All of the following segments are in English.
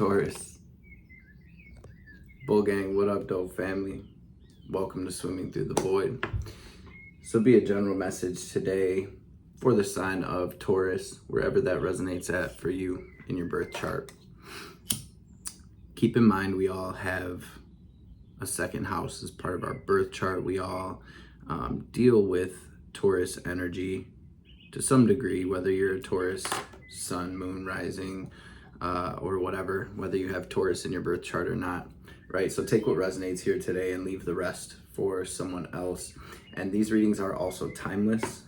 Taurus. Bull gang, what up, dope family? Welcome to Swimming Through the Void. So be a general message today for the sign of Taurus, wherever that resonates at for you in your birth chart. Keep in mind, we all have a second house as part of our birth chart. We all deal with Taurus energy to some degree, whether you're a Taurus sun, moon, rising, or whatever, whether you have Taurus in your birth chart or not, right? So take what resonates here today and leave the rest for someone else. And these readings are also timeless.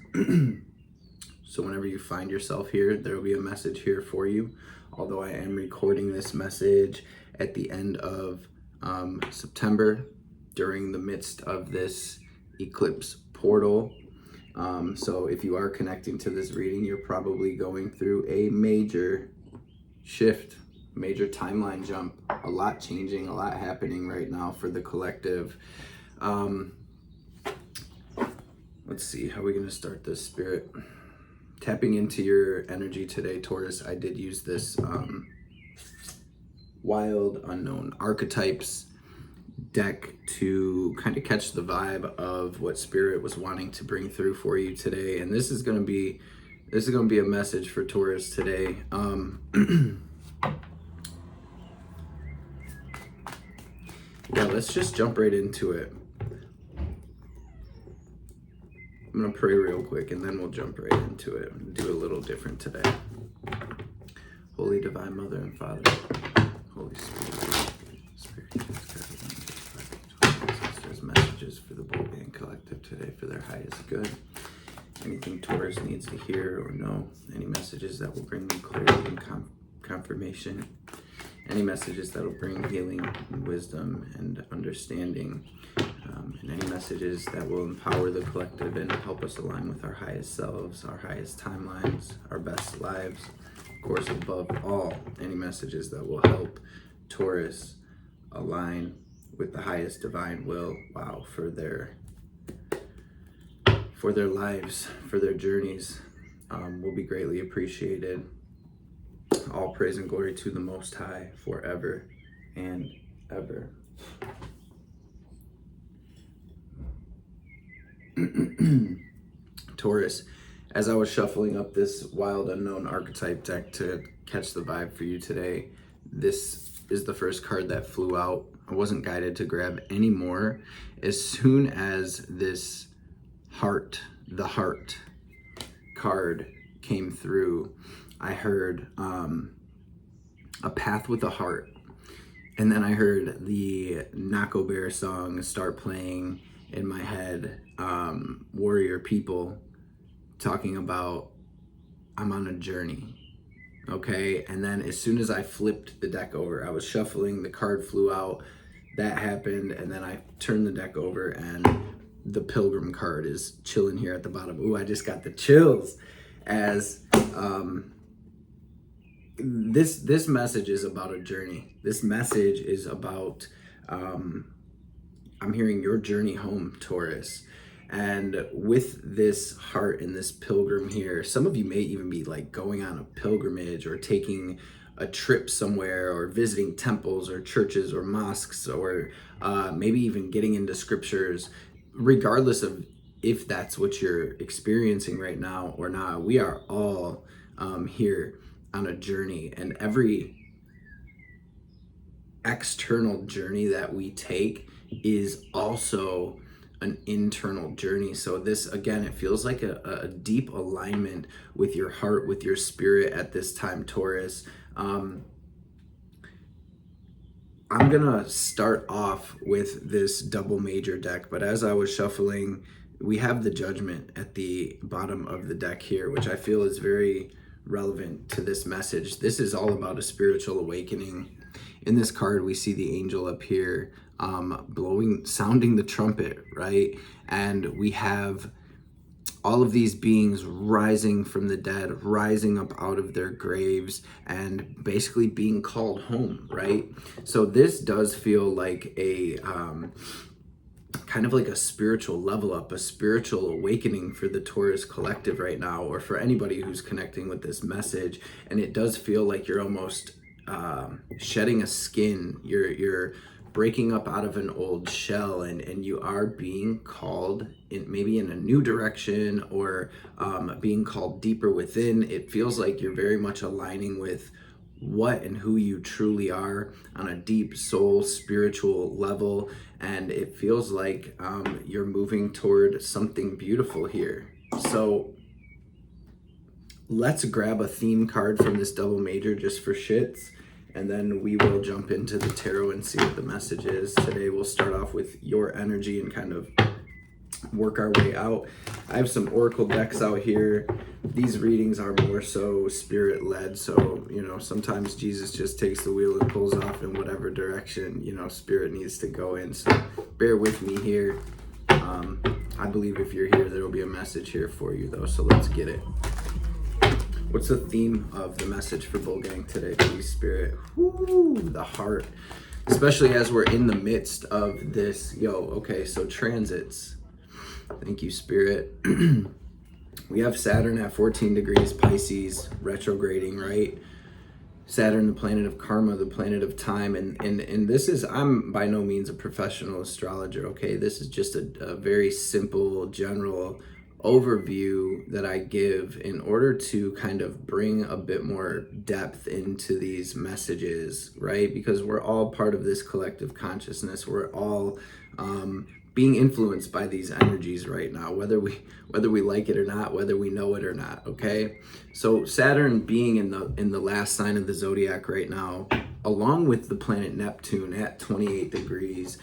So whenever you find yourself here, there will be a message here for you. Although I am recording this message at the end of September, during the midst of this eclipse portal. So if you are connecting to this reading, you're probably going through a major shift, major timeline jump, a lot changing, a lot happening right now for the collective. Let's see, how are we going to start this, Spirit? Tapping into your energy today, Taurus. I did use this Wild Unknown Archetypes deck to kind of catch the vibe of what Spirit was wanting to bring through for you today. And this is going to be a message for Taurus today. Yeah, let's just jump right into it. I'm going to pray real quick and then we'll jump right into it and do a little different today. Holy Divine Mother and Father, Holy Spirit, there's messages for the Bull Gang Collective today for their highest good. Anything Taurus needs to hear or know, any messages that will bring them clarity and confirmation, any messages that will bring healing and wisdom and understanding, and any messages that will empower the collective and help us align with our highest selves, our highest timelines, our best lives. Of course, above all, any messages that will help Taurus align with the highest divine will, for their lives, for their journeys, will be greatly appreciated. All praise and glory to the Most High forever and ever. Taurus, as I was shuffling up this Wild Unknown Archetype deck to catch the vibe for you today, this is the first card that flew out. I wasn't guided to grab any more. As soon as this the heart card came through, I heard a path with a heart. And then I heard the Nako Bear song start playing in my head, Warrior People, talking about I'm on a journey, okay? And then as soon as I flipped the deck over, I was shuffling, the card flew out, that happened, and then I turned the deck over and the Pilgrim card is chilling here at the bottom. Ooh, I just got the chills as this message is about a journey. This message is about, I'm hearing your journey home, Taurus. And with this heart and this pilgrim here, some of you may even be like going on a pilgrimage or taking a trip somewhere or visiting temples or churches or mosques or maybe even getting into scriptures. Regardless of if that's what you're experiencing right now or not, we are all here on a journey, and every external journey that we take is also an internal journey. So this, again, it feels like a deep alignment with your heart, with your spirit at this time, Taurus. I'm gonna start off with this double major deck, but as I was shuffling, we have the Judgment at the bottom of the deck here, which I feel is very relevant to this message. This is all about a spiritual awakening. In this card, we see the angel up here sounding the trumpet, right? And we have all of these beings rising from the dead, rising up out of their graves and basically being called home, right? So this does feel like a kind of like a spiritual level up, a spiritual awakening for the Taurus collective right now, or for anybody who's connecting with this message. And it does feel like you're almost shedding a skin. You're breaking up out of an old shell, and you are being called in, maybe in a new direction, or being called deeper within. It feels like you're very much aligning with what and who you truly are on a deep soul spiritual level, and it feels like you're moving toward something beautiful here. So let's grab a theme card from this double major just for shits, and then we will jump into the tarot and see what the message is. Today we'll start off with your energy and kind of work our way out. I have some oracle decks out here. These readings are more so spirit led, so sometimes Jesus just takes the wheel and pulls off in whatever direction spirit needs to go in. So bear with me here. I believe if you're here, there will be a message here for you though, so let's get it. What's the theme of the message for Bull Gang today, please, Spirit? Woo, the heart. Especially as we're in the midst of this. Okay, so transits. Thank you, Spirit. We have Saturn at 14 degrees Pisces, retrograding, right? Saturn, the planet of karma, the planet of time. And this is, I'm by no means a professional astrologer, okay? This is just a very simple, general overview that I give in order to kind of bring a bit more depth into these messages, right? Because we're all part of this collective consciousness. We're all being influenced by these energies right now, whether we like it or not, whether we know it or not. Okay, so Saturn being in the last sign of the zodiac right now, along with the planet Neptune at 28 degrees,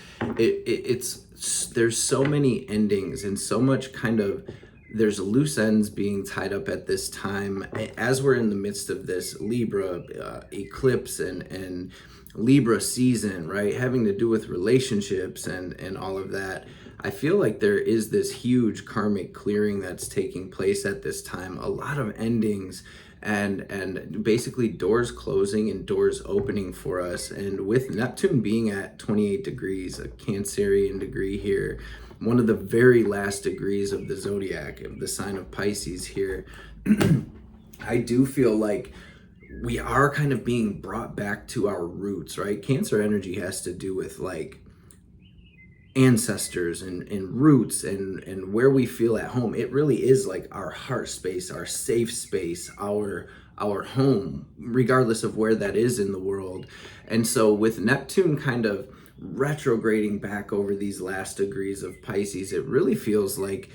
there's so many endings and so much kind of, there's loose ends being tied up at this time as we're in the midst of this Libra eclipse and Libra season, right? Having to do with relationships and all of that. I feel like there is this huge karmic clearing that's taking place at this time. A lot of endings and basically doors closing and doors opening for us. And with Neptune being at 28 degrees, a Cancerian degree here, one of the very last degrees of the zodiac, of the sign of Pisces here, I do feel like we are kind of being brought back to our roots, right? Cancer energy has to do with like ancestors and roots and where we feel at home. It really is like our heart space, our safe space, our home, regardless of where that is in the world. And so with Neptune kind of retrograding back over these last degrees of Pisces, it really feels like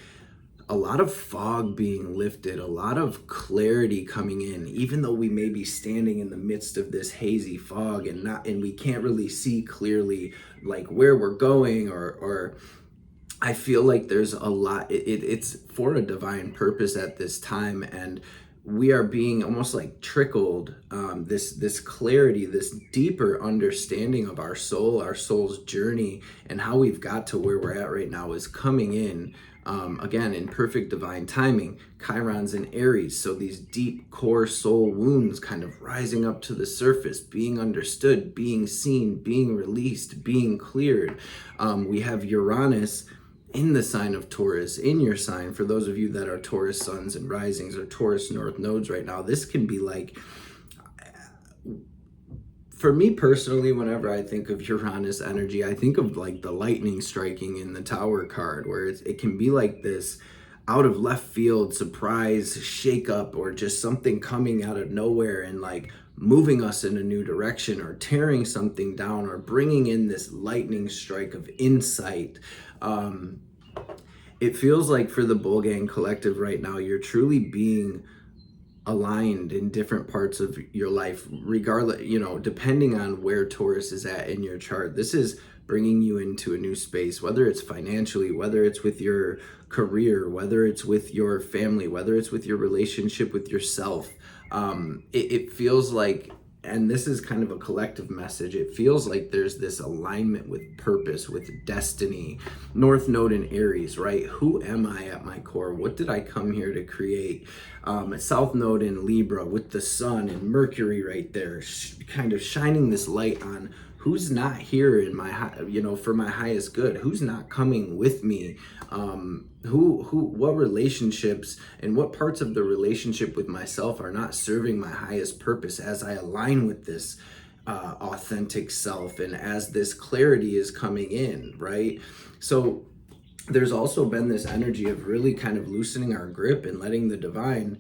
a lot of fog being lifted, a lot of clarity coming in, even though we may be standing in the midst of this hazy fog and we can't really see clearly like where we're going, or I feel like there's a lot, it's for a divine purpose at this time, and we are being almost like trickled this clarity, this deeper understanding of our soul, our soul's journey, and how we've got to where we're at right now is coming in. Again, in perfect divine timing, Chiron's in Aries. So these deep core soul wounds kind of rising up to the surface, being understood, being seen, being released, being cleared. We have Uranus in the sign of Taurus, in your sign. For those of you that are Taurus suns and risings or Taurus north nodes right now, this can be like, for me personally, whenever I think of Uranus energy, I think of like the lightning striking in the Tower card, where it can be like this out of left field surprise shake up, or just something coming out of nowhere and like moving us in a new direction, or tearing something down, or bringing in this lightning strike of insight. It feels like for the Bull Gang Collective right now, you're truly being aligned in different parts of your life, regardless, depending on where Taurus is at in your chart. This is bringing you into a new space, whether it's financially, whether it's with your career, whether it's with your family, whether it's with your relationship with yourself. It feels like, and this is kind of a collective message, it feels like there's this alignment with purpose, with destiny. North Node in Aries, right? Who am I at my core? What did I come here to create? South Node in Libra with the Sun and Mercury right there, kind of shining this light on who's not here in my, for my highest good? Who's not coming with me? What relationships and what parts of the relationship with myself are not serving my highest purpose as I align with this authentic self, and as this clarity is coming in, right? So there's also been this energy of really kind of loosening our grip and letting the divine,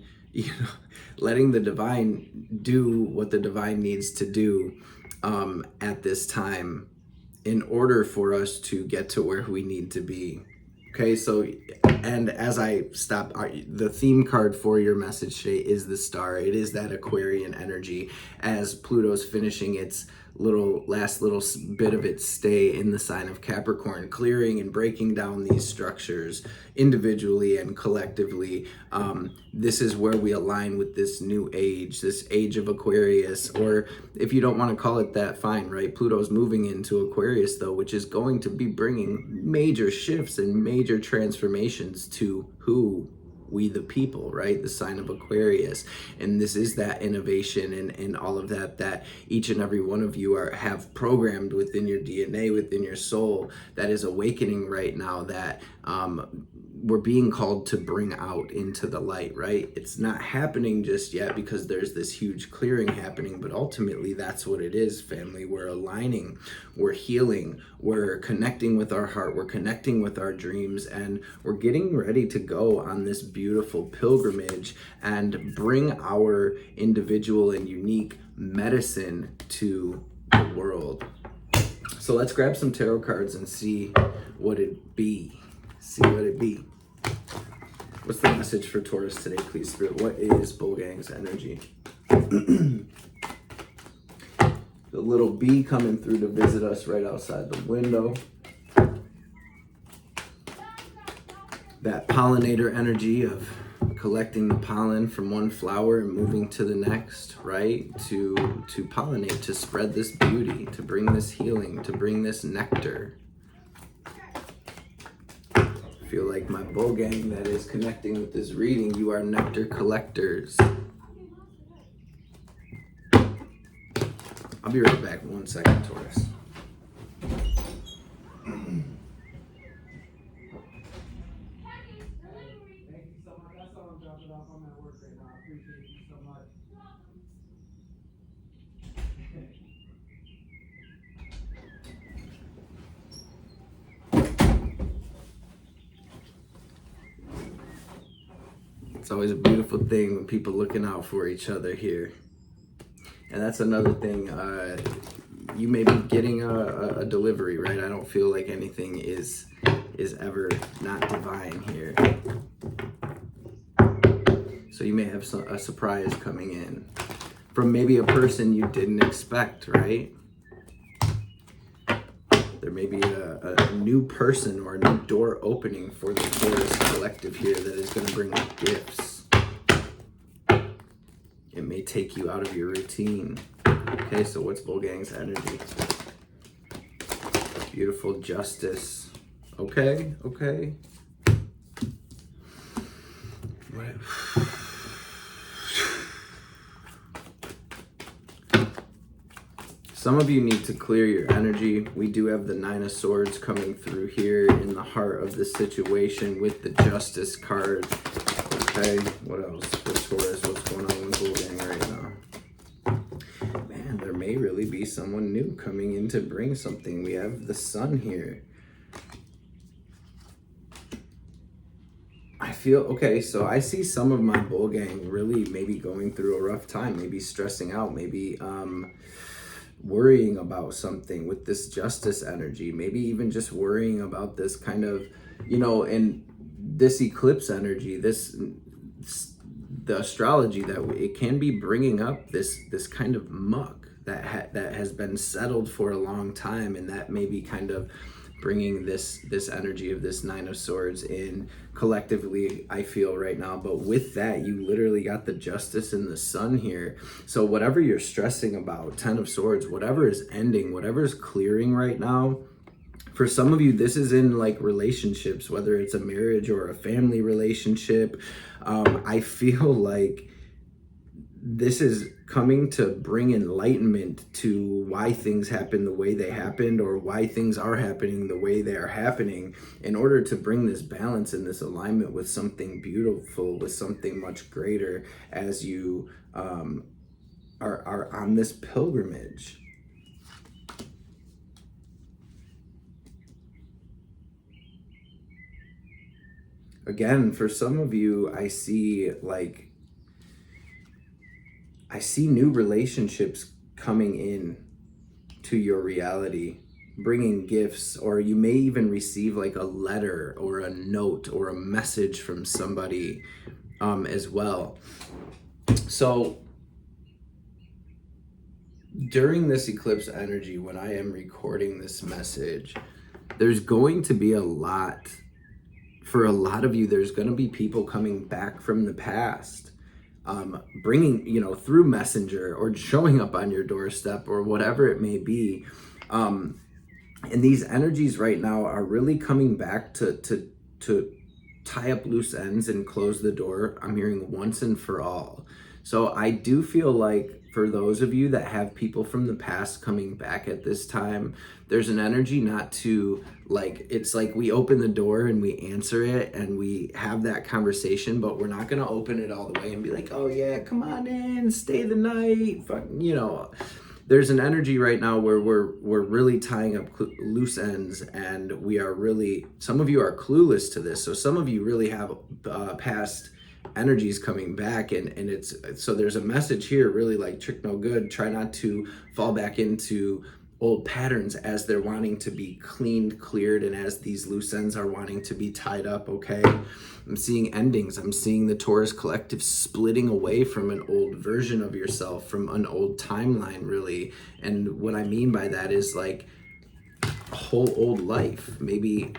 letting the divine do what the divine needs to do at this time in order for us to get to where we need to be. Okay, so, and as I stop, the theme card for your message today is the star. It is that Aquarian energy as Pluto's finishing its last little bit of its stay in the sign of Capricorn, clearing and breaking down these structures individually and collectively. This is where we align with this new age, this age of Aquarius, or if you don't want to call it that, fine, right? Pluto's moving into Aquarius though, which is going to be bringing major shifts and major transformations to who we the people, right? The sign of Aquarius. And this is that innovation and all of that each and every one of you have programmed within your DNA, within your soul, that is awakening right now, that we're being called to bring out into the light, right? It's not happening just yet because there's this huge clearing happening, but ultimately that's what it is, family. We're aligning, we're healing, we're connecting with our heart, we're connecting with our dreams, and we're getting ready to go on this beautiful pilgrimage and bring our individual and unique medicine to the world. So let's grab some tarot cards and see what it be. What's the message for Taurus today, please, Spirit? What is Bulgang's energy? The little bee coming through to visit us right outside the window. That pollinator energy of collecting the pollen from one flower and moving to the next, right? To pollinate, to spread this beauty, to bring this healing, to bring this nectar. I feel like my bull gang that is connecting with this reading, you are nectar collectors. I'll be right back. 1 second, Taurus. It's always a beautiful thing when people looking out for each other here. And that's another thing. You may be getting a delivery, right? I don't feel like anything is ever not divine here. So you may have a surprise coming in from maybe a person you didn't expect, right? There may be a new person or a new door opening for the Taurus collective here that is going to bring gifts. It may take you out of your routine. Okay, so what's Bulgang's energy? Beautiful justice. Okay. What? Some of you need to clear your energy. We do have the 9 of Swords coming through here in the heart of the situation with the Justice card. Okay, what else for Taurus? What's going on with Bulgang right now? Man, there may really be someone new coming in to bring something. We have the Sun here. I feel, okay, so I see some of my Bulgang really maybe going through a rough time, maybe stressing out, maybe worrying about something with this Justice energy, maybe even just worrying about this kind of, and this eclipse energy, the astrology, that it can be bringing up this kind of muck that has been settled for a long time, and that may be kind of bringing this energy of this 9 of Swords in collectively, I feel right now. But with that, you literally got the Justice and the Sun here. So whatever you're stressing about, 10 of Swords, whatever is ending, whatever is clearing right now, for some of you, this is in like relationships, whether it's a marriage or a family relationship. I feel like this is coming to bring enlightenment to why things happen the way they happened, or why things are happening the way they are happening, in order to bring this balance and this alignment with something beautiful, with something much greater, as you are on this pilgrimage. Again, for some of you, I see new relationships coming in to your reality, bringing gifts, or you may even receive like a letter or a note or a message from somebody as well. So during this eclipse energy, when I am recording this message, there's going to be for a lot of you, there's going to be people coming back from the past, bringing, through messenger or showing up on your doorstep or whatever it may be. And these energies right now are really coming back to tie up loose ends and close the door. I'm hearing once and for all. So I do feel like for those of you that have people from the past coming back at this time, there's an energy not to, it's like we open the door and we answer it and we have that conversation, but we're not going to open it all the way and be like, oh yeah, come on in, stay the night. There's an energy right now where we're really tying up loose ends, and we are really, some of you are clueless to this. So some of you really have past energies coming back, and so there's a message here, really like trick no good. Try not to fall back into old patterns as they're wanting to be cleaned, cleared, and as these loose ends are wanting to be tied up. Okay, I'm seeing endings. I'm seeing the Taurus collective splitting away from an old version of yourself, from an old timeline, really. And what I mean by that is like a whole old life. Maybe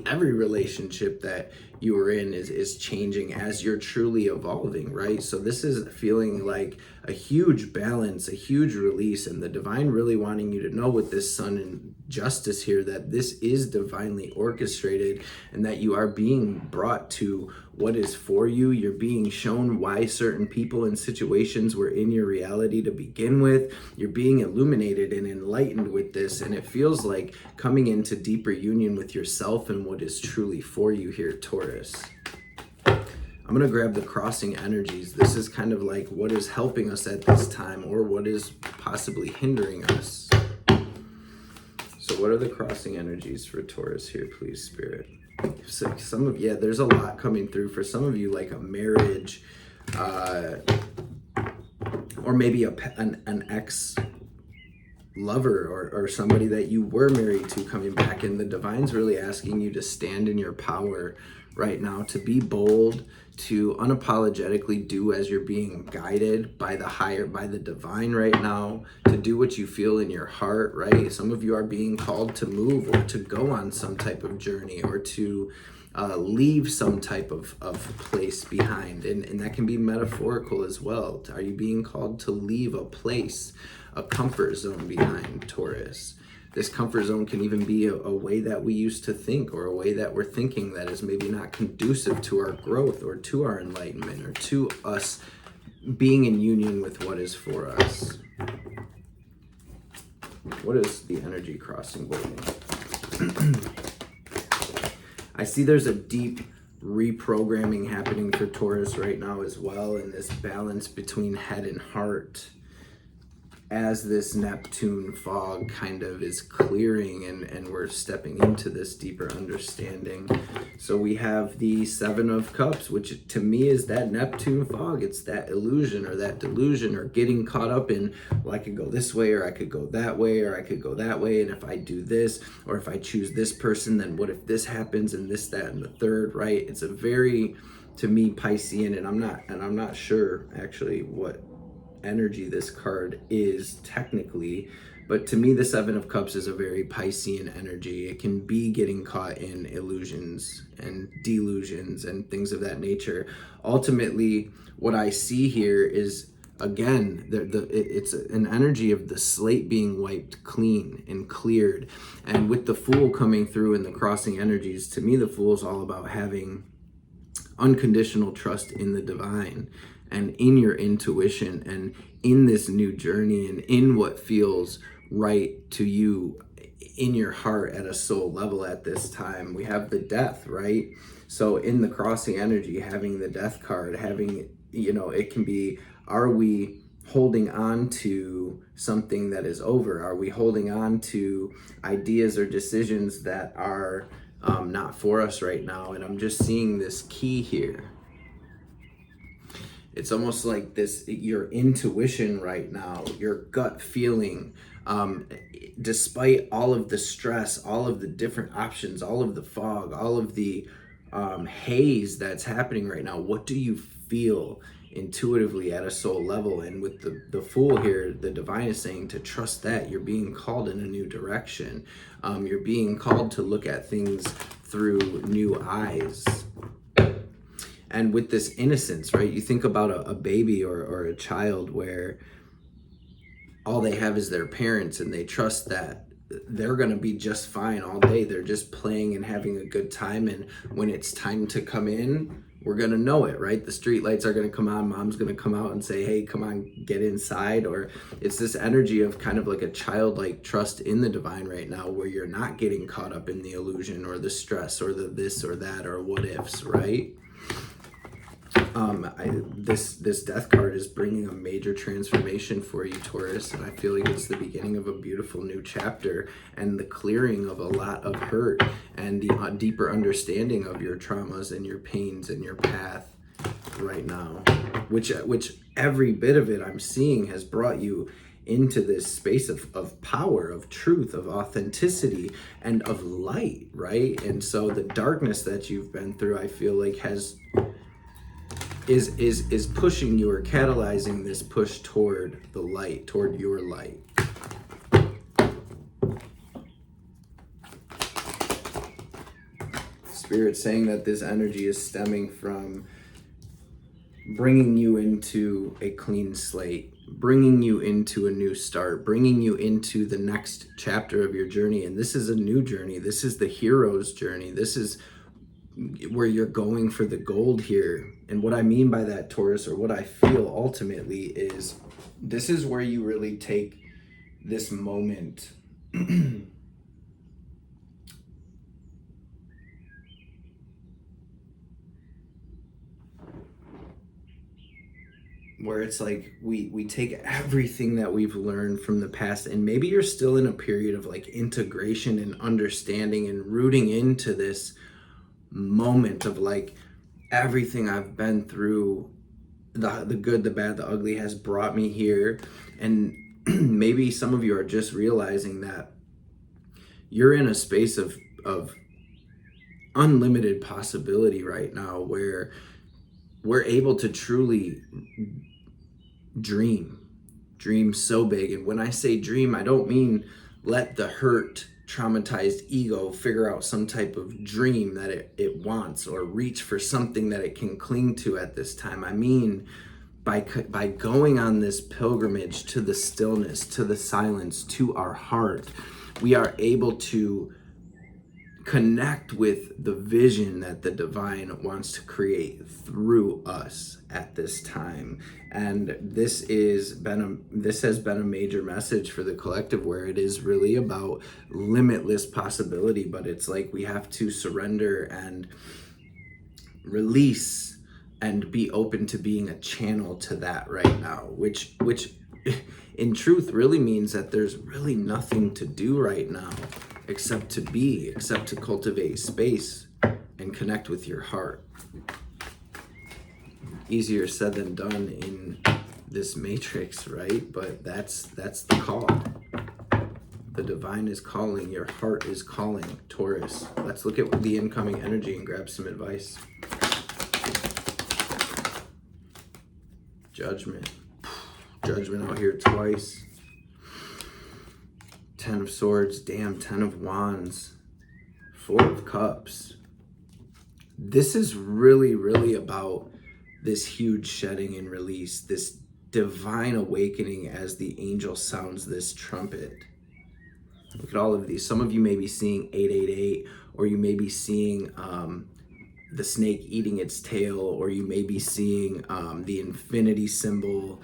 every relationship that you were in is changing as you're truly evolving, right? So this is feeling like a huge balance, a huge release, and the divine really wanting you to know with this sun and justice here that this is divinely orchestrated, and that you are being brought to what is for you. You're being shown why certain people and situations were in your reality to begin with. You're being illuminated and enlightened with this, and it feels like coming into deeper union with yourself and what is truly for you here, Taurus. I'm going to grab the crossing energies. This is kind of like what is helping us at this time, or what is possibly hindering us. So what are the crossing energies for Taurus here, please, Spirit? So there's a lot coming through for some of you, like a marriage, or maybe an ex lover or somebody that you were married to coming back, and the divine's really asking you to stand in your power right now, to be bold, to unapologetically do as you're being guided by the divine right now, to do what you feel in your heart, right? Some of you are being called to move, or to go on some type of journey, or to leave some type of place behind, and that can be metaphorical as well. Are you being called to leave a place, a comfort zone behind, Taurus? This comfort zone can even be a way that we used to think, or a way that we're thinking that is maybe not conducive to our growth, or to our enlightenment, or to us being in union with what is for us. What is the energy crossing holding? I see there's a deep reprogramming happening for Taurus right now as well, in this balance between head and heart, as this Neptune fog kind of is clearing, and we're stepping into this deeper understanding. So we have the Seven of Cups, which to me is that Neptune fog. It's that illusion or that delusion, or getting caught up in, well, I could go this way, or I could go that way, or I could go that way, and if I do this, or if I choose this person, then what if this happens, and this, that, and the third, right? It's a very, to me, Piscean, and I'm not sure actually what energy this card is technically, but to me the Seven of Cups is a very Piscean energy. It can be getting caught in illusions and delusions and things of that nature. Ultimately, what I see here is, again, it's an energy of the slate being wiped clean and cleared, and with the Fool coming through in the crossing energies, to me the Fool is all about having unconditional trust in the divine, and in your intuition and in this new journey and in what feels right to you in your heart at a soul level at this time. We have the death, right? So in the crossing energy, having the death card, having, it can be, are we holding on to something that is over? Are we holding on to ideas or decisions that are not for us right now? And I'm just seeing this key here. It's almost like this, your intuition right now, your gut feeling, despite all of the stress, all of the different options, all of the fog, all of the haze that's happening right now, what do you feel intuitively at a soul level? And with the Fool here, the divine is saying to trust that you're being called in a new direction. You're being called to look at things through new eyes. And with this innocence, right? You think about a baby or a child where all they have is their parents, and they trust that they're going to be just fine all day. They're just playing and having a good time. And when it's time to come in, we're going to know it, right? The street lights are going to come on. Mom's going to come out and say, hey, come on, get inside. Or it's this energy of kind of like a childlike trust in the divine right now, where you're not getting caught up in the illusion or the stress or the this or that or what ifs, right? This death card is bringing a major transformation for you, Taurus, and I feel like it's the beginning of a beautiful new chapter and the clearing of a lot of hurt and the deeper understanding of your traumas and your pains and your path right now, which every bit of it I'm seeing has brought you into this space of power, of truth, of authenticity, and of light, right? And so the darkness that you've been through, I feel like is pushing you or catalyzing this push toward the light, toward your light. Spirit saying that this energy is stemming from bringing you into a clean slate, bringing you into a new start, bringing you into the next chapter of your journey. And this is a new journey. This is the hero's journey. This is where you're going for the gold here. And what I mean by that, Taurus, or what I feel ultimately, is this is where you really take this moment where it's like we take everything that we've learned from the past, and maybe you're still in a period of like integration and understanding and rooting into this moment of like, everything I've been through, the good, the bad, the ugly, has brought me here. And maybe some of you are just realizing that you're in a space of unlimited possibility right now, where we're able to truly dream so big. And when I say dream, I don't mean let the hurt, traumatized ego figure out some type of dream that it wants, or reach for something that it can cling to at this time. I mean, by going on this pilgrimage to the stillness, to the silence, to our heart, we are able to connect with the vision that the divine wants to create through us at this time. And this has been a major message for the collective, where it is really about limitless possibility. But it's like we have to surrender and release and be open to being a channel to that right now, which in truth really means that there's really nothing to do right now except to cultivate space and connect with your heart. Easier said than done in this matrix, right? But that's the call. The divine is calling, your heart is calling, Taurus. Let's look at the incoming energy and grab some advice. Judgment out here twice. 10 of Swords, damn, 10 of Wands, 4 of Cups. This is really, really about this huge shedding and release, this divine awakening as the angel sounds this trumpet. Look at all of these. Some of you may be seeing 888, or you may be seeing the snake eating its tail, or you may be seeing the infinity symbol,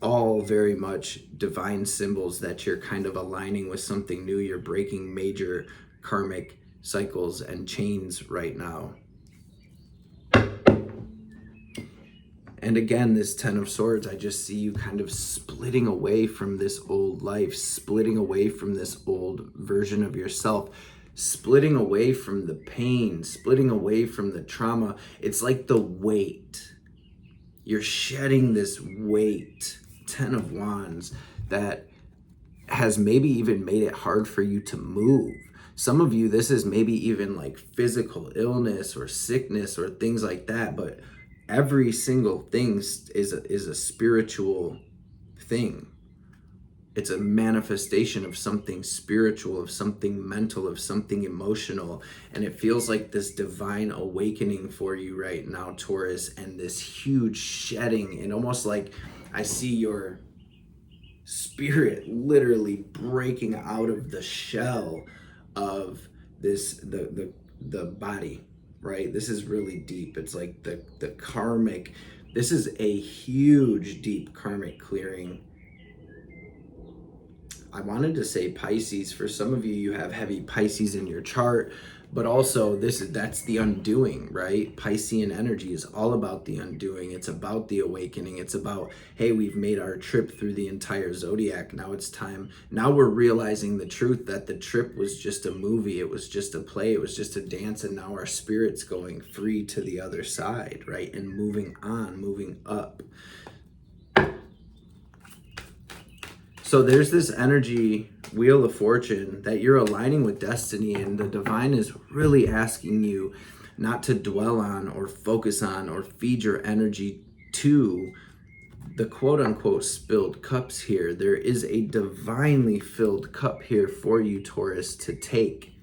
all very much divine symbols that you're kind of aligning with something new. You're breaking major karmic cycles and chains right now. And again, this Ten of Swords, I just see you kind of splitting away from this old life, splitting away from this old version of yourself, splitting away from the pain, splitting away from the trauma. It's like the weight. You're shedding this weight, 10 of Wands, that has maybe even made it hard for you to move. Some of you, this is maybe even like physical illness or sickness or things like that, but every single thing is a spiritual thing. It's a manifestation of something spiritual, of something mental, of something emotional. And it feels like this divine awakening for you right now, Taurus, and this huge shedding. And almost like I see your spirit literally breaking out of the shell of this, the body, right? This is really deep. It's like the karmic, this is a huge, deep karmic clearing. I wanted to say Pisces. For some of you, you have heavy Pisces in your chart, but also that's the undoing, right? Piscean energy is all about the undoing. It's about the awakening. It's about, hey, we've made our trip through the entire zodiac. Now it's time. Now we're realizing the truth that the trip was just a movie. It was just a play. It was just a dance. And now our spirit's going free to the other side, right? And moving on, moving up. So there's this energy, Wheel of Fortune, that you're aligning with destiny, and the divine is really asking you not to dwell on or focus on or feed your energy to the quote unquote spilled cups here. There is a divinely filled cup here for you, Taurus, to take.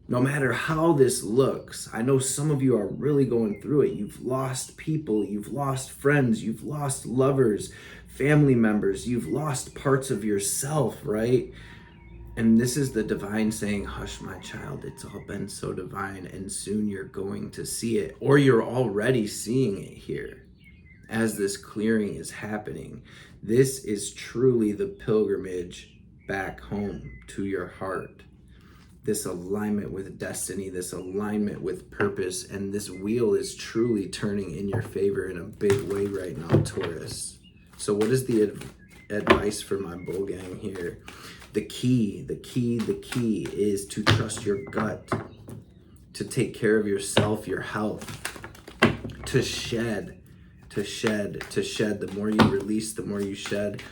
No matter how this looks, I know some of you are really going through it. You've lost people, you've lost friends, you've lost lovers, family members, you've lost parts of yourself, right? And this is the divine saying, hush, my child, it's all been so divine, and soon you're going to see it, or you're already seeing it here as this clearing is happening. This is truly the pilgrimage back home to your heart. This alignment with destiny, this alignment with purpose, and this wheel is truly turning in your favor in a big way right now, Taurus. So what is the advice for my bull gang here? The key is to trust your gut, to take care of yourself, your health, to shed. The more you release, the more you shed,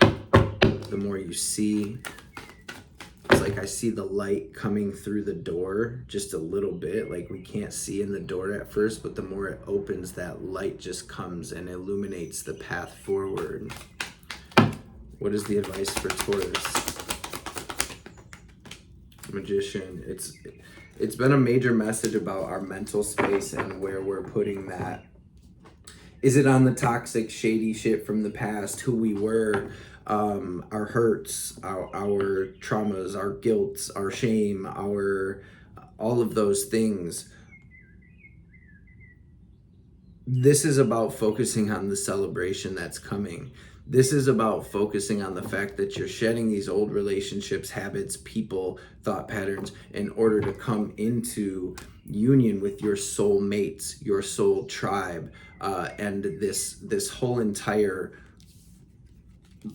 the more you see. It's like I see the light coming through the door just a little bit, like we can't see in the door at first, but the more it opens, that light just comes and illuminates the path forward. What is the advice for Taurus? Magician. It's been a major message about our mental space and where we're putting that. Is it on the toxic, shady shit from the past, who we were, our hurts, our traumas, our guilts, our shame, all of those things? This is about focusing on the celebration that's coming. This is about focusing on the fact that you're shedding these old relationships, habits, people, thought patterns in order to come into union with your soul mates, your soul tribe, and this whole entire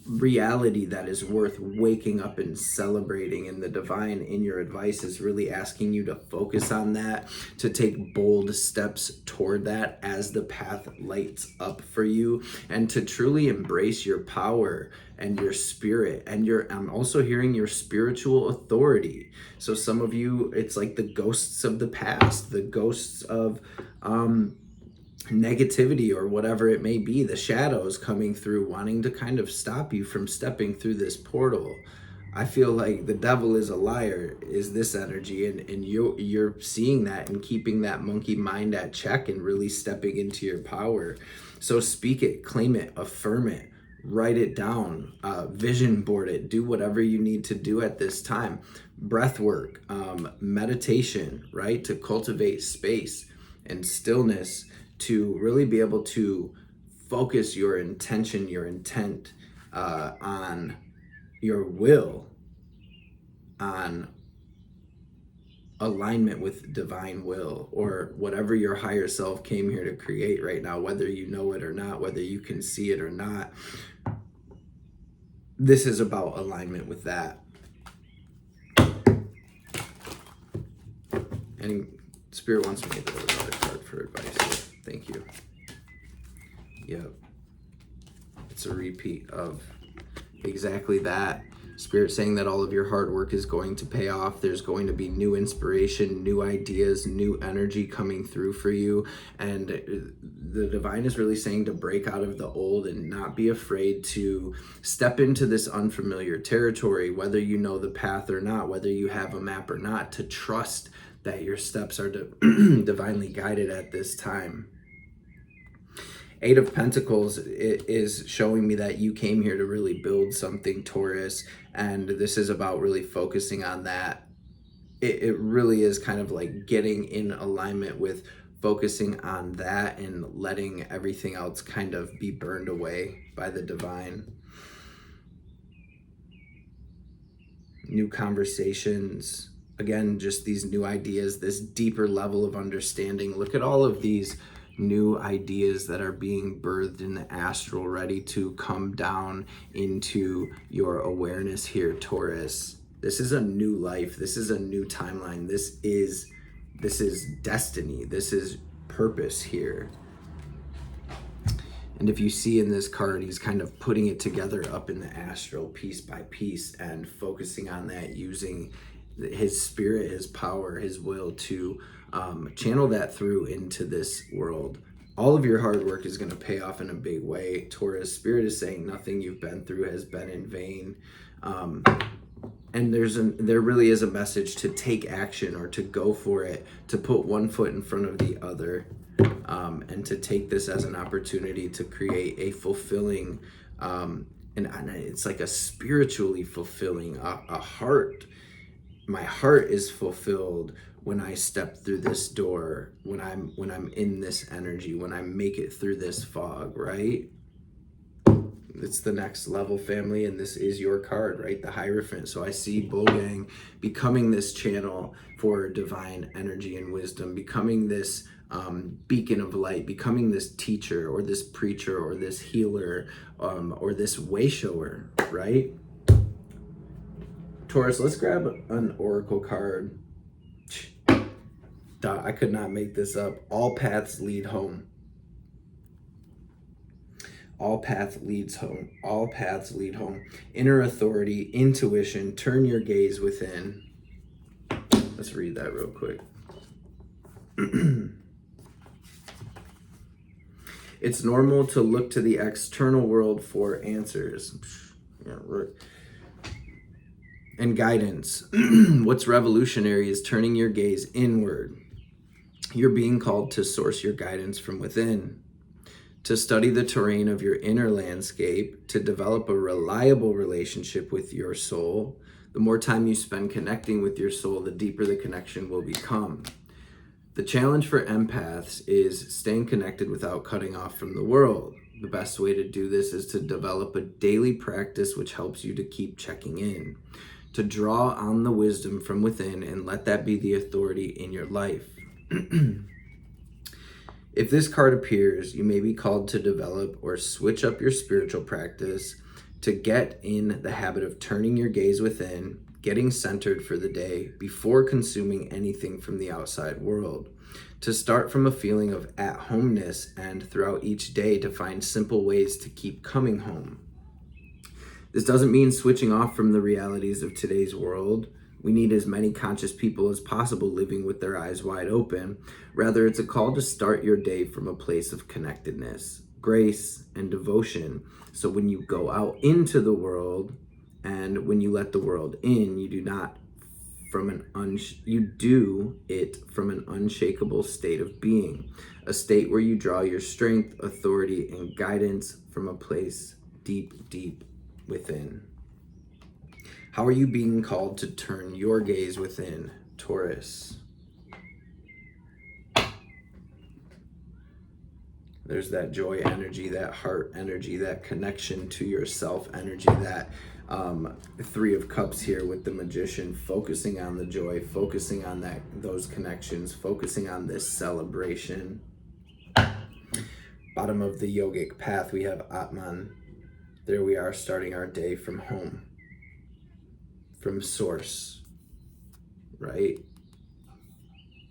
reality that is worth waking up and celebrating. And the divine in your advice is really asking you to focus on that, to take bold steps toward that as the path lights up for you, and to truly embrace your power and your spirit and I'm also hearing your spiritual authority. So some of you, it's like the ghosts of the past, the ghosts of negativity or whatever it may be, the shadows coming through, wanting to kind of stop you from stepping through this portal. I feel like the devil is a liar, is this energy, and you're seeing that and keeping that monkey mind at check and really stepping into your power. So speak it, claim it, affirm it, Write it down, vision board it, do whatever you need to do at this time. Breath work, meditation, right? To cultivate space and stillness, to really be able to focus your intention, your intent on your will, on alignment with divine will, or whatever your higher self came here to create right now, whether you know it or not, whether you can see it or not. This is about alignment with that. And Spirit wants me to do another card for advice. So thank you. Yep. It's a repeat of exactly that. Spirit saying that all of your hard work is going to pay off. There's going to be new inspiration, new ideas, new energy coming through for you. And the divine is really saying to break out of the old and not be afraid to step into this unfamiliar territory, whether you know the path or not, whether you have a map or not, to trust that your steps are divinely guided at this time. Eight of Pentacles is showing me that you came here to really build something, Taurus, and this is about really focusing on that. It really is kind of like getting in alignment with focusing on that and letting everything else kind of be burned away by the divine. New conversations, again, just these new ideas, this deeper level of understanding. Look at all of these new ideas that are being birthed in the astral, ready to come down into your awareness here, Taurus. This is a new life. This is a new timeline. This is destiny. This is purpose here. And if you see in this card, he's kind of putting it together up in the astral piece by piece and focusing on that, using his spirit, his power, his will to channel that through into this world. All of your hard work is going to pay off in a big way, Taurus. Spirit is saying nothing you've been through has been in vain. And there really is a message to take action, or to go for it, to put one foot in front of the other, and to take this as an opportunity to create a fulfilling, and it's like a spiritually fulfilling, a heart. My heart is fulfilled when I step through this door, when I'm in this energy, when I make it through this fog, right? It's the next level, family, and this is your card, right? The Hierophant. So I see Bogang becoming this channel for divine energy and wisdom, becoming this beacon of light, becoming this teacher or this preacher or this healer, or this way shower, right? Taurus, let's grab an oracle card. I could not make this up. All paths lead home. All paths leads home. All paths lead home. Inner authority, intuition, turn your gaze within. Let's read that real quick. It's normal to look to the external world for answers. Yeah, right. And guidance. What's revolutionary is turning your gaze inward. You're being called to source your guidance from within, to study the terrain of your inner landscape, to develop a reliable relationship with your soul. The more time you spend connecting with your soul, the deeper the connection will become. The challenge for empaths is staying connected without cutting off from the world. The best way to do this is to develop a daily practice which helps you to keep checking in, to draw on the wisdom from within and let that be the authority in your life. If this card appears, you may be called to develop or switch up your spiritual practice, to get in the habit of turning your gaze within, getting centered for the day before consuming anything from the outside world, to start from a feeling of at-homeness, and throughout each day to find simple ways to keep coming home. This doesn't mean switching off from the realities of today's world. We need as many conscious people as possible living with their eyes wide open. Rather, it's a call to start your day from a place of connectedness, grace, and devotion. So when you go out into the world and when you let the world in, you do not you do it from an unshakable state of being, a state where you draw your strength, authority, and guidance from a place deep, deep within. How are you being called to turn your gaze within, Taurus? There's that joy energy, that heart energy, that connection to yourself energy, that Three of Cups here with the Magician, focusing on the joy, focusing on those connections, focusing on this celebration. Bottom of the yogic path, we have Atman. There we are, starting our day from home, from source, right?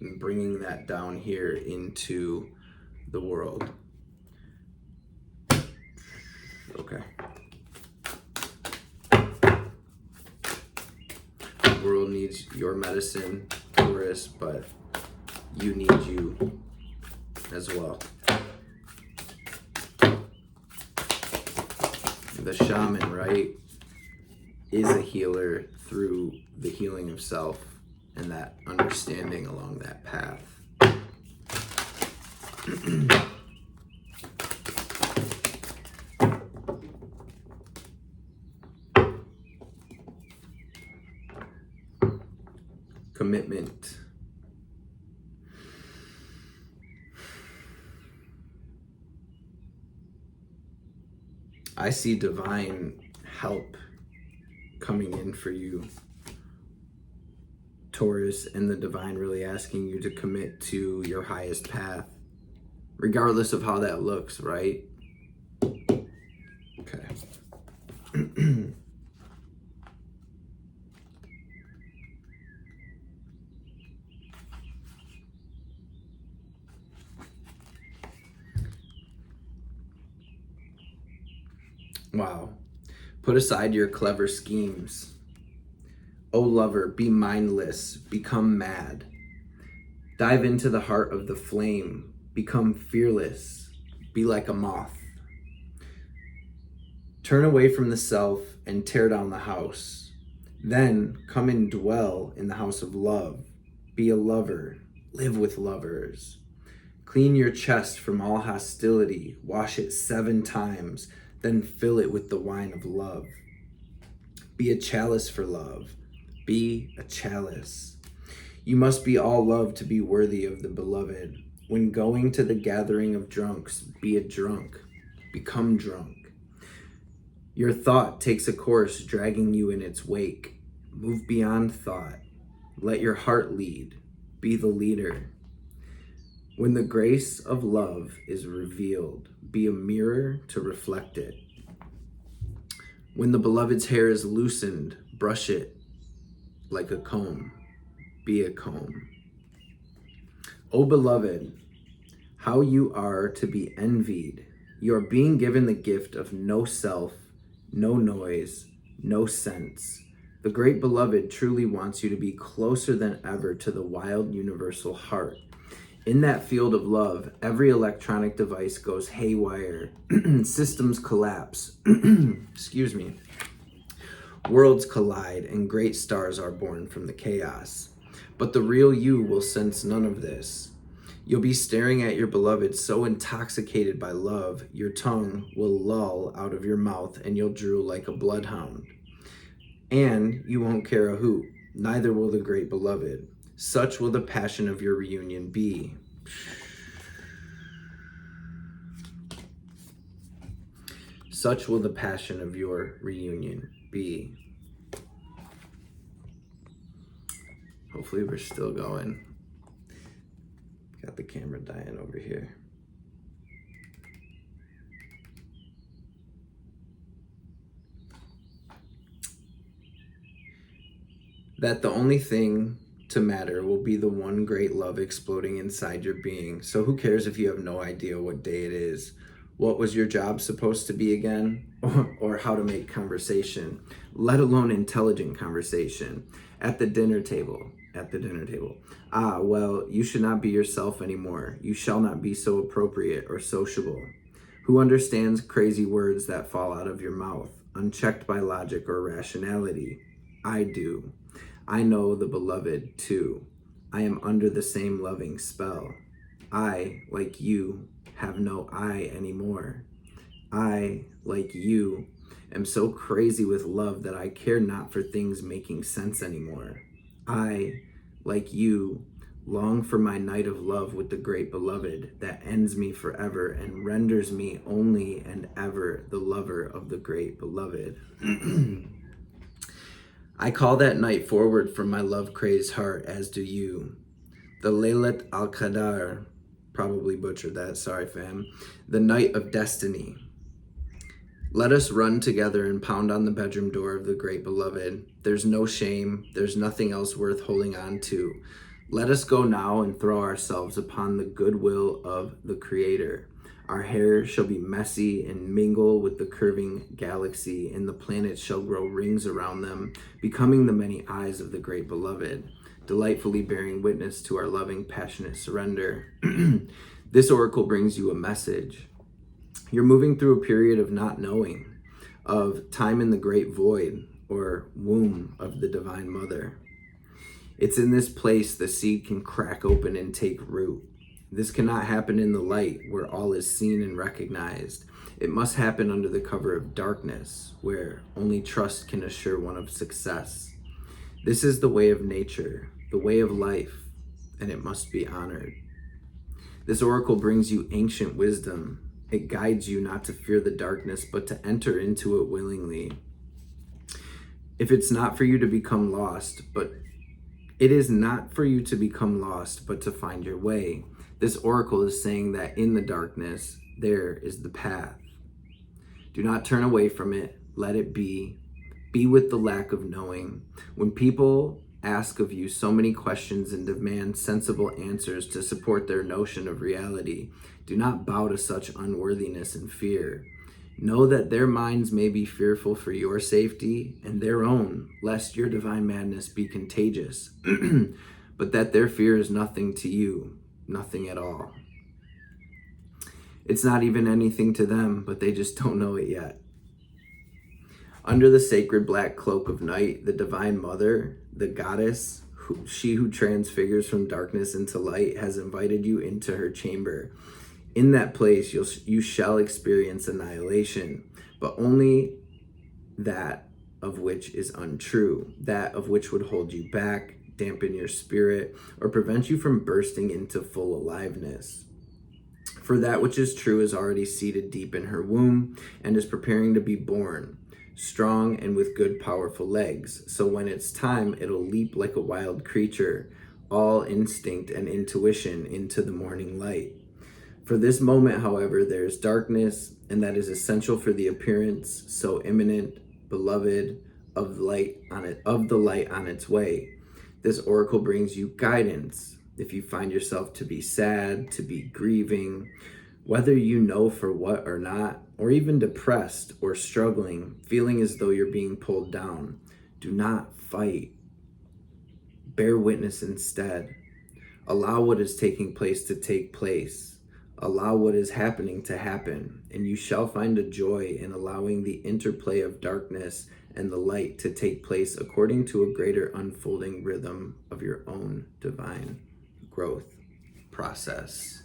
And bringing that down here into the world. Okay. The world needs your medicine, Taurus, but you need you as well. The shaman, right, is a healer through the healing of self and that understanding along that path. Commitment. I see divine help coming in for you, Taurus, and the divine really asking you to commit to your highest path, regardless of how that looks, right? Okay. Wow. Put aside your clever schemes. O lover, be mindless, become mad. Dive into the heart of the flame, become fearless, be like a moth. Turn away from the self and tear down the house. Then come and dwell in the house of love. Be a lover, live with lovers. Clean your chest from all hostility, wash it 7 times, then fill it with the wine of love. Be a chalice for love. Be a chalice. You must be all love to be worthy of the beloved. When going to the gathering of drunks, be a drunk. Become drunk. Your thought takes a course dragging you in its wake. Move beyond thought. Let your heart lead. Be the leader. When the grace of love is revealed, be a mirror to reflect it. When the beloved's hair is loosened, brush it like a comb. Be a comb. O beloved, how you are to be envied. You are being given the gift of no self, no noise, no sense. The great beloved truly wants you to be closer than ever to the wild universal heart. In that field of love, every electronic device goes haywire. Systems collapse. Excuse me. Worlds collide and great stars are born from the chaos. But the real you will sense none of this. You'll be staring at your beloved so intoxicated by love, your tongue will loll out of your mouth and you'll drool like a bloodhound. And you won't care a hoot, neither will the great beloved. Such will the passion of your reunion be. Such will the passion of your reunion be. Hopefully we're still going. Got the camera dying over here. That the only thing to matter will be the one great love exploding inside your being. So who cares if you have no idea what day it is? What was your job supposed to be again? Or how to make conversation, let alone intelligent conversation. At the dinner table. Ah, well, you should not be yourself anymore. You shall not be so appropriate or sociable. Who understands crazy words that fall out of your mouth, unchecked by logic or rationality? I do. I know the beloved too. I am under the same loving spell. I, like you, have no I anymore. I, like you, am so crazy with love that I care not for things making sense anymore. I, like you, long for my night of love with the great beloved that ends me forever and renders me only and ever the lover of the great beloved. I call that night forward from my love-crazed heart, as do you. The Laylat al-Qadar, probably butchered that, sorry fam, the night of destiny. Let us run together and pound on the bedroom door of the great beloved. There's no shame, there's nothing else worth holding on to. Let us go now and throw ourselves upon the goodwill of the Creator. Our hair shall be messy and mingle with the curving galaxy, and the planets shall grow rings around them, becoming the many eyes of the great beloved, delightfully bearing witness to our loving, passionate surrender. This oracle brings you a message. You're moving through a period of not knowing, of time in the great void, or womb of the Divine Mother. It's in this place the seed can crack open and take root. This cannot happen in the light where all is seen and recognized. It must happen under the cover of darkness, where only trust can assure one of success. This is the way of nature, the way of life, and it must be honored. This oracle brings you ancient wisdom. It guides you not to fear the darkness, but to enter into it willingly. If it's not for you to become lost, but it is not for you to become lost, but to find your way. This oracle is saying that in the darkness, there is the path. Do not turn away from it. Let it be. Be with the lack of knowing. When people ask of you so many questions and demand sensible answers to support their notion of reality, do not bow to such unworthiness and fear. Know that their minds may be fearful for your safety and their own, lest your divine madness be contagious, but that their fear is nothing to you, nothing at all. It's not even anything to them, but they just don't know it yet. Under the sacred black cloak of night, the Divine Mother, the goddess, she who transfigures from darkness into light, has invited you into her chamber. In that place, you shall experience annihilation, but only that of which is untrue, that of which would hold you back, dampen your spirit, or prevent you from bursting into full aliveness. For that which is true is already seated deep in her womb and is preparing to be born, strong and with good, powerful legs. So when it's time, it'll leap like a wild creature, all instinct and intuition into the morning light. For this moment, however, there is darkness, and that is essential for the appearance so imminent, beloved, of the light on its way. This oracle brings you guidance. If you find yourself to be sad, to be grieving, whether you know for what or not, or even depressed or struggling, feeling as though you're being pulled down, do not fight. Bear witness instead. Allow what is taking place to take place. Allow what is happening to happen, and you shall find a joy in allowing the interplay of darkness and the light to take place according to a greater unfolding rhythm of your own divine growth process.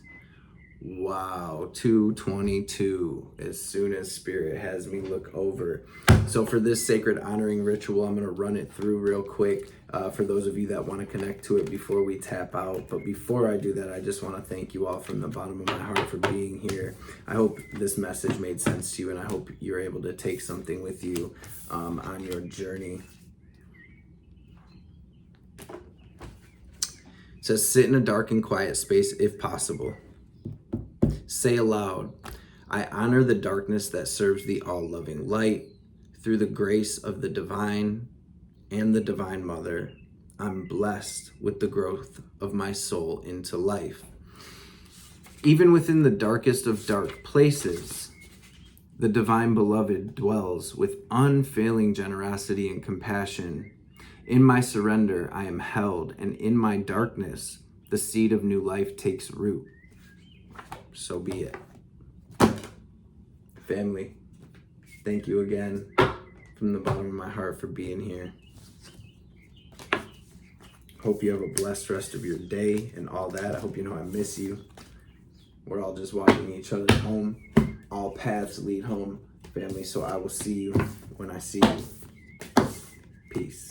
Wow, 222, as soon as Spirit has me look over. So for this sacred honoring ritual, I'm going to run it through real quick for those of you that want to connect to it before we tap out. But before I do that, I just want to thank you all from the bottom of my heart for being here. I hope this message made sense to you, and I hope you're able to take something with you on your journey. It says, sit in a dark and quiet space if possible. Say aloud, I honor the darkness that serves the all-loving light. Through the grace of the divine and the Divine Mother, I'm blessed with the growth of my soul into life. Even within the darkest of dark places, the Divine Beloved dwells with unfailing generosity and compassion. In my surrender, I am held, and in my darkness, the seed of new life takes root. So be it. Family, thank you again from the bottom of my heart for being here. Hope you have a blessed rest of your day and all that. I hope you know I miss you. We're all just walking each other home. all paths lead home, family. So I will see you when I see you. Peace.